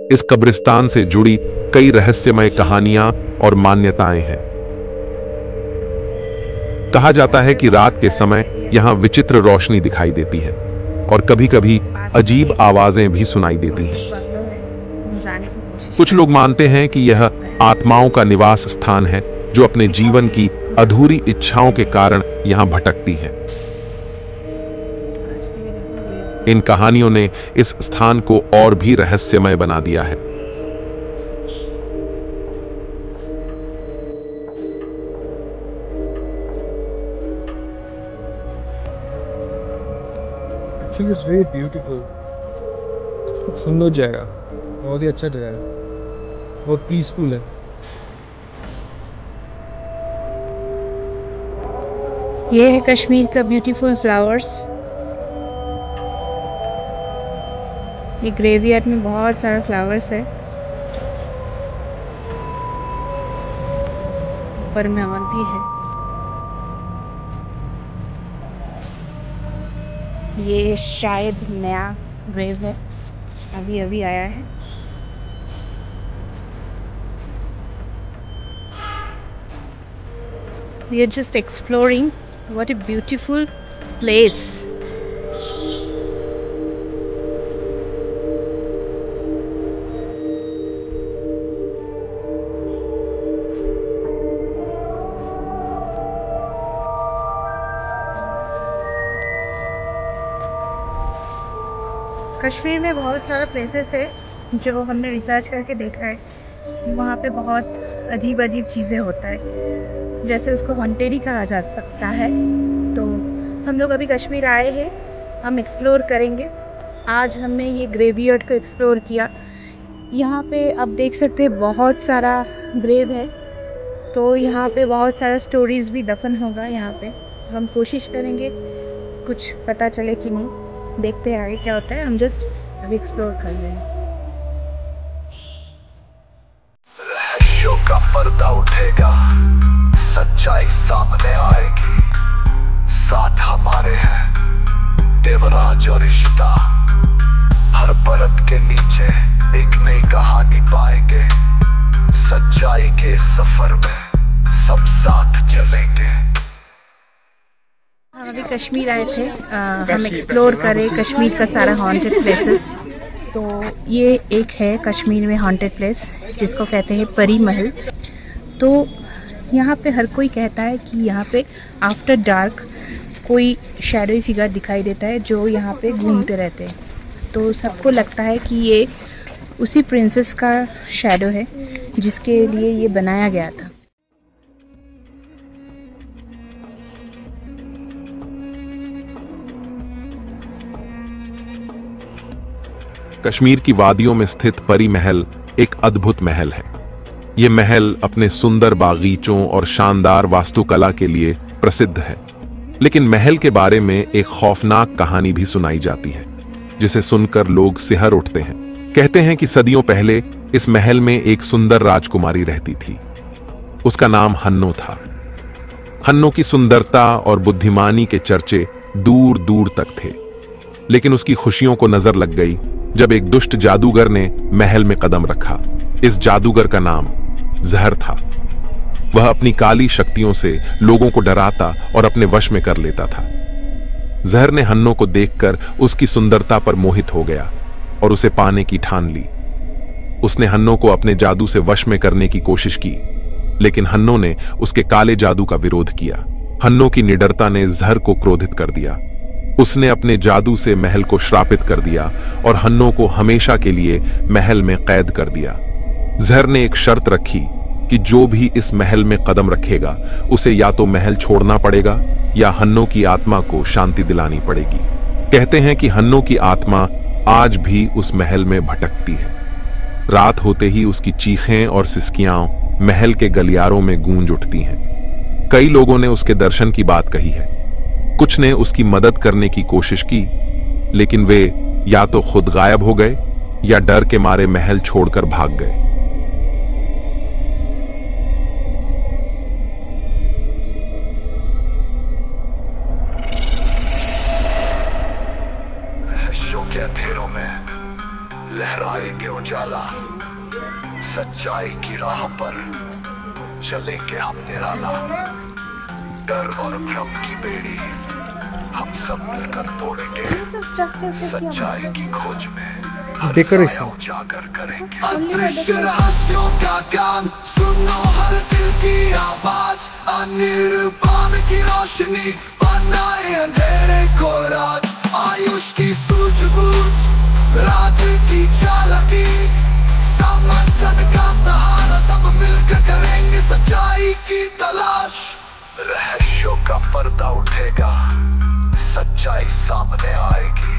इस कब्रिस्तान से जुड़ी कई रहस्यमय कहानियां और मान्यताएं हैं। कहा जाता है कि रात के समय यहां विचित्र रोशनी दिखाई देती है और कभी-कभी अजीब आवाजें भी सुनाई देती हैं। कुछ लोग मानते हैं कि यह आत्माओं का निवास स्थान है जो अपने जीवन की अधूरी इच्छाओं के कारण यहां भटकती हैं। इन कहानियों ने इस स्थान को और भी रहस्यमय बना दिया है। Actually, it's very beautiful. खूब सुंदर जगह, बहुत ही अच्छा जगह है, बहुत पीसफुल है। ये है कश्मीर का ब्यूटीफुल फ्लावर्स। ये ग्रेवयार्ड में बहुत सारे फ्लावर्स है। ऊपर में और भी है। ये शायद नया ग्रेव है, अभी अभी आया है। We are just exploring. What a beautiful place. Kashmir में बहुत सारा प्लेसेस है जो हमने रिसर्च करके देखा है। वहाँ पे बहुत अजीब अजीब चीज़ें होता है, जैसे उसको हॉन्टेड ही कहा जा सकता है। तो हम लोग अभी कश्मीर आए हैं, हम एक्सप्लोर करेंगे। आज हमने ये ग्रेवयार्ड को एक्सप्लोर किया। यहाँ पे आप देख सकते हैं बहुत सारा ग्रेव है, तो यहाँ पे बहुत सारा स्टोरीज़ भी दफन होगा। यहाँ पे हम कोशिश करेंगे कुछ पता चले कि नहीं, देखते हैं आगे क्या होता है। हम जस्ट अभी एक्सप्लोर कर रहे हैं। रहस्यों का पर्दा उठेगा, सच्चाई सामने आएगी। साथ हमारे हैं देवराज और इशिता। हर परत के नीचे एक नई कहानी पाएंगे। सच्चाई के सफर में सब साथ चलेंगे। हम अभी कश्मीर आए थे, हम एक्सप्लोर करें कश्मीर का सारा हॉन्टेड प्लेसेस। तो ये एक है कश्मीर में हॉन्टेड प्लेस जिसको कहते हैं परी महल। तो यहाँ पे हर कोई कहता है कि यहाँ पे आफ्टर डार्क कोई शैडोई फिगर दिखाई देता है जो यहाँ पे घूमते रहते हैं। तो सबको लगता है कि ये उसी प्रिंसेस का शैडो है जिसके लिए ये बनाया गया था। कश्मीर की वादियों में स्थित परी महल एक अद्भुत महल है। ये महल अपने सुंदर बागीचों और शानदार वास्तुकला के लिए प्रसिद्ध है, लेकिन महल के बारे में एक खौफनाक कहानी भी सुनाई जाती है जिसे सुनकर लोग सिहर उठते हैं। कहते हैं कि सदियों पहले इस महल में एक सुंदर राजकुमारी रहती थी। उसका नाम हन्नो था। हन्नो की सुंदरता और बुद्धिमानी के चर्चे दूर दूर तक थे, लेकिन उसकी खुशियों को नजर लग गई जब एक दुष्ट जादूगर ने महल में कदम रखा। इस जादूगर का नाम जहर था। वह अपनी काली शक्तियों से लोगों को डराता और अपने वश में कर लेता था। जहर ने हन्नो को देखकर उसकी सुंदरता पर मोहित हो गया और उसे पाने की ठान ली। उसने हन्नो को अपने जादू से वश में करने की कोशिश की, लेकिन हन्नो ने उसके काले जादू का विरोध किया। हन्नो की निडरता ने जहर को क्रोधित कर दिया। उसने अपने जादू से महल को श्रापित कर दिया और हन्नो को हमेशा के लिए महल में कैद कर दिया। जहर ने एक शर्त रखी कि जो भी इस महल में कदम रखेगा उसे या तो महल छोड़ना पड़ेगा या हन्नो की आत्मा को शांति दिलानी पड़ेगी। कहते हैं कि हन्नो की आत्मा आज भी उस महल में भटकती है। रात होते ही उसकी चीखें और सिसकियां महल के गलियारों में गूंज उठती हैं। कई लोगों ने उसके दर्शन की बात कही है। कुछ ने उसकी मदद करने की कोशिश की, लेकिन वे या तो खुद गायब हो गए या डर के मारे महल छोड़कर भाग गए। रहस्यों के अंधेरों में लहरा लाएंगे उजाला, सच्चाई की राह पर चलेंगे हम निराला। डर और भ्रम की बेड़ी हम सब मिलकर तोड़ेंगे, सच्चाई की खोज में डेकोरेशन उजागर करेंगे। अदृश्य रहस्यों का गान सुनो, हर दिल की आवाज, अनिर्बाण की रोशनी बनाए अंधेरे को राज। आयुष की सूझबूझ, राज की चालाकी, सामंजन का सहारा, सब मिलकर करेंगे सच्चाई की तलाश। रहस्यों का पर्दा उठेगा, सच्चाई सामने आएगी,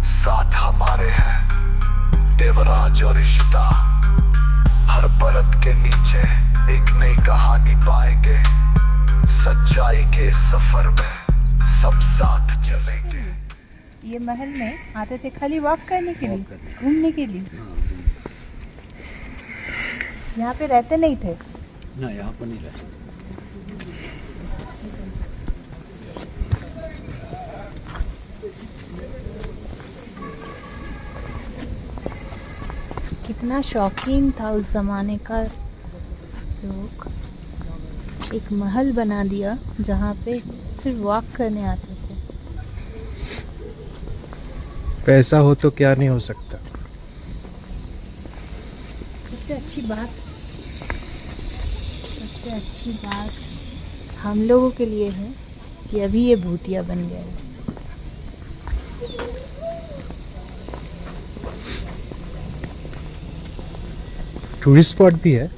साथ हमारे हैं देवराज और इशिता। हर परत के नीचे एक नई कहानी पाएंगे, सच्चाई के सफर में सब साथ चलेंगे। ये महल में आते थे खाली वॉक करने के लिए, घूमने के लिए, यहाँ पे रहते नहीं थे ना, यहाँ पर नहीं रहते। कितना शौकीन था उस जमाने का लोग, एक महल बना दिया जहाँ पे सिर्फ वॉक करने आते थे। पैसा हो तो क्या नहीं हो सकता। सबसे अच्छी बात हम लोगों के लिए है कि अभी ये भूतिया बन गया है। टूरिस्ट स्पॉट भी है।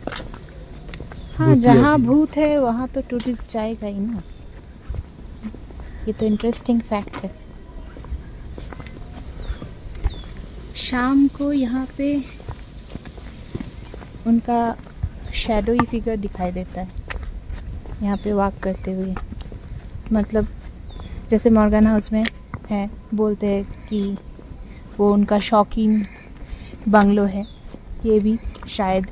हाँ, जहाँ भूत है वहाँ तो टूरिस्ट जाएगा ही ना। ये तो इंटरेस्टिंग फैक्ट है। शाम को यहाँ पे उनका शैडोई फिगर दिखाई देता है यहाँ पे वॉक करते हुए। मतलब जैसे मॉर्गन हाउस में है, बोलते हैं कि वो उनका शौकीन बंगलो है, ये भी शायद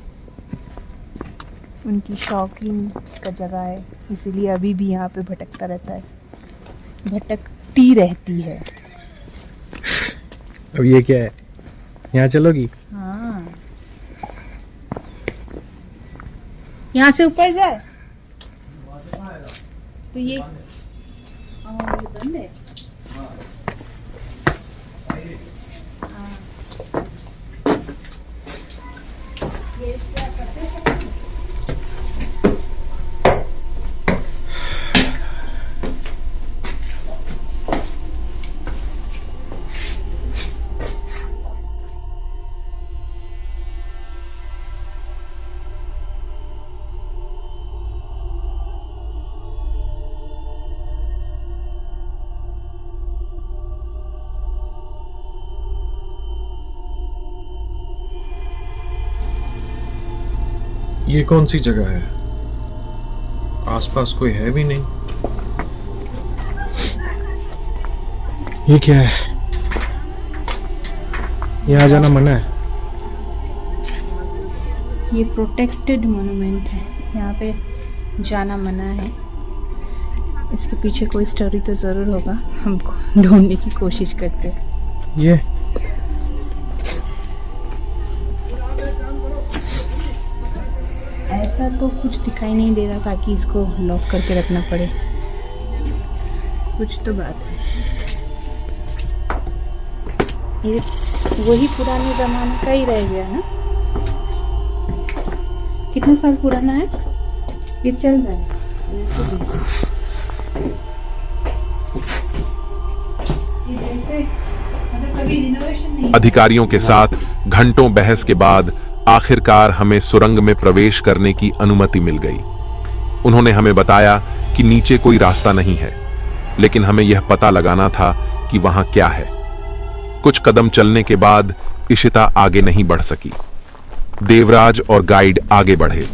उनकी शौकीन का जगह है, इसीलिए अभी भी यहाँ पे भटकता रहता है, भटकती रहती है। अब ये क्या है, यहाँ चलोगी? हाँ, यहाँ से ऊपर जाए तो ये बंद है। ये कौन सी जगह है? आसपास कोई है भी नहीं। ये क्या है? यहाँ जाना मना है। ये प्रोटेक्टेड मोन्यूमेंट है, यहाँ पे जाना मना है। इसके पीछे कोई स्टोरी तो ज़रूर होगा, हमको ढूंढने की कोशिश करते हैं। ये ऐसा तो कुछ दिखाई नहीं दे रहा ताकि इसको लॉक करके रखना पड़े, कुछ तो बात है। ये वही पुराने ज़माने का ही रह गया ना। कितना साल पुराना है ये? चल रहा है। ये जैसे मतलब कभी रिनोवेशन नहीं। अधिकारियों के साथ घंटों बहस के बाद आखिरकार हमें सुरंग में प्रवेश करने की अनुमति मिल गई। उन्होंने हमें बताया कि नीचे कोई रास्ता नहीं है, लेकिन हमें यह पता लगाना था कि वहां क्या है। कुछ कदम चलने के बाद इशिता आगे नहीं बढ़ सकी। देवराज और गाइड आगे बढ़े।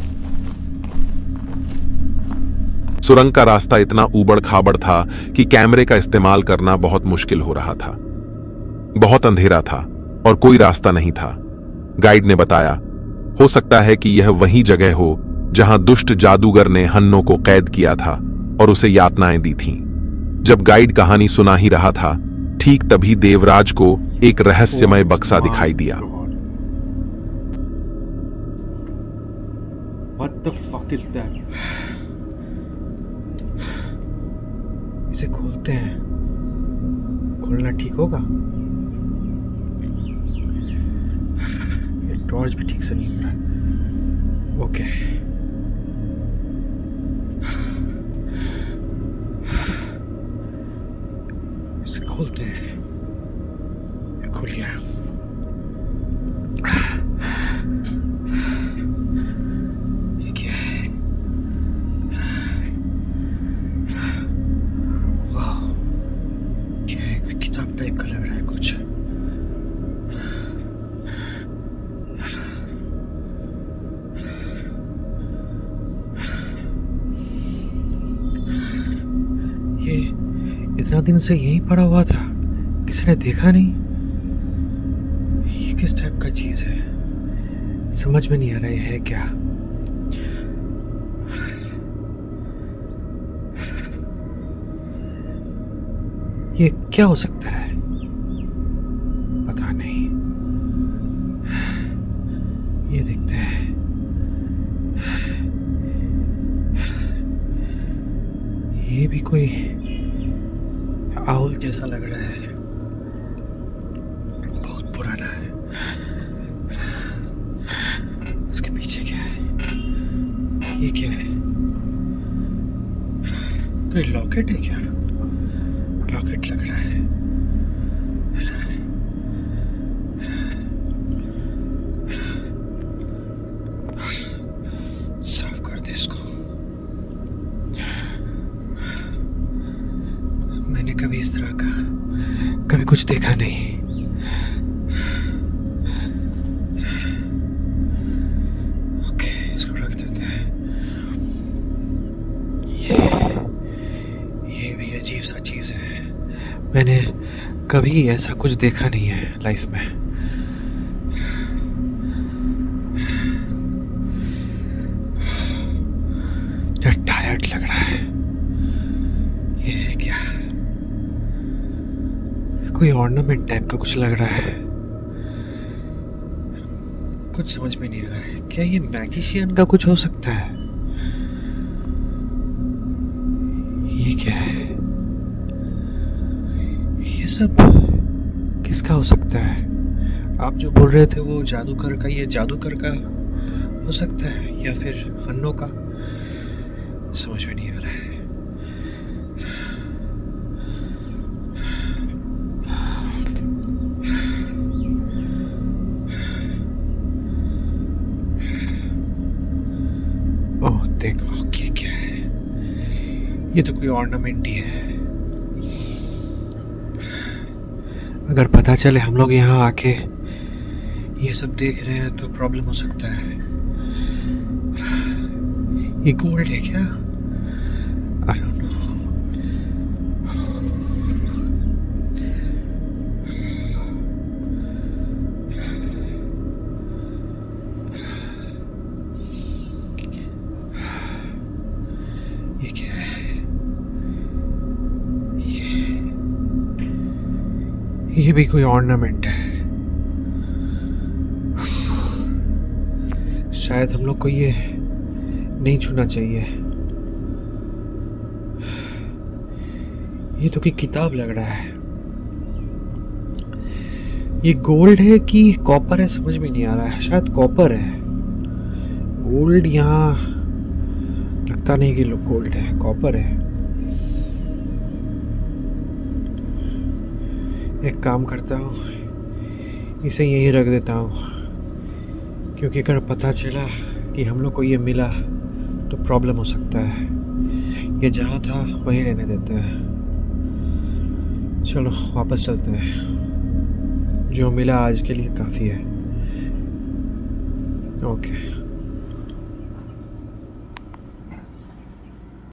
सुरंग का रास्ता इतना ऊबड़ खाबड़ था कि कैमरे का इस्तेमाल करना बहुत मुश्किल हो रहा था। बहुत अंधेरा था और कोई रास्ता नहीं था। गाइड ने बताया, हो सकता है कि यह वही जगह हो जहां दुष्ट जादूगर ने हन्नो को कैद किया था और उसे यातनाएं दी थीं। जब गाइड कहानी सुना ही रहा था, ठीक तभी देवराज को एक रहस्यमय बक्सा दिखाई दिया। What the fuck is that? इसे खोलते हैं। खोलना ठीक होगा? ये टॉर्च भी ठीक से नहीं हो रहा। ओके। इसे खोलते हैं। ये खुल गया। ये क्या है? वाह, क्या है? कोई किताब टाइप का लग रहा है कुछ। ये इतना दिन से यहीं पड़ा हुआ था, किसी ने देखा नहीं। ये किस टाइप का चीज है? समझ में नहीं आ रहा है क्या। ये क्या हो सकता है? पता नहीं। ये देखते हैं। ये भी कोई आउल जैसा लग रहा है, बहुत पुराना है। उसके पीछे क्या है? ये क्या है? कोई लॉकेट है क्या? लॉकेट लग रहा है। साफ कर दे इसको। मैंने कभी इस तरह का कभी कुछ देखा नहीं। ओके, इसको रख देते हैं। ये भी अजीब सा चीज है। मैंने कभी ऐसा कुछ देखा नहीं है लाइफ में। टायर्ड लग रहा है। ये है क्या? कोई ऑर्नामेंट टाइप का कुछ लग रहा है। कुछ समझ में नहीं आ रहा है। क्या ये मैजिशियन का कुछ हो सकता है? ये क्या है? ये सब किसका हो सकता है? आप जो बोल रहे थे वो जादूगर का, ये जादूगर का हो सकता है या फिर हन्नो का? समझ में नहीं आ रहा है। ओह देखो, ये क्या है? ये तो कोई ऑर्नामेंट ही है। अगर पता चले हम लोग यहाँ आके ये सब देख रहे हैं तो प्रॉब्लम हो सकता है। ये गोल्ड है क्या? I don't know. ये क्या है? ये भी कोई ऑर्नामेंट है। शायद हम लोग को ये नहीं छूना चाहिए। ये तो कोई किताब लग रहा है। ये गोल्ड है कि कॉपर है समझ में नहीं आ रहा है। शायद कॉपर है। गोल्ड यहाँ लगता नहीं कि गोल्ड है, कॉपर है। एक काम करता हूँ, इसे यहीं रख देता हूँ, क्योंकि अगर पता चला कि हम लोग को ये मिला तो प्रॉब्लम हो सकता है। ये जहाँ था वहीं रहने देते हैं। चलो वापस चलते हैं। जो मिला आज के लिए काफ़ी है। ओके।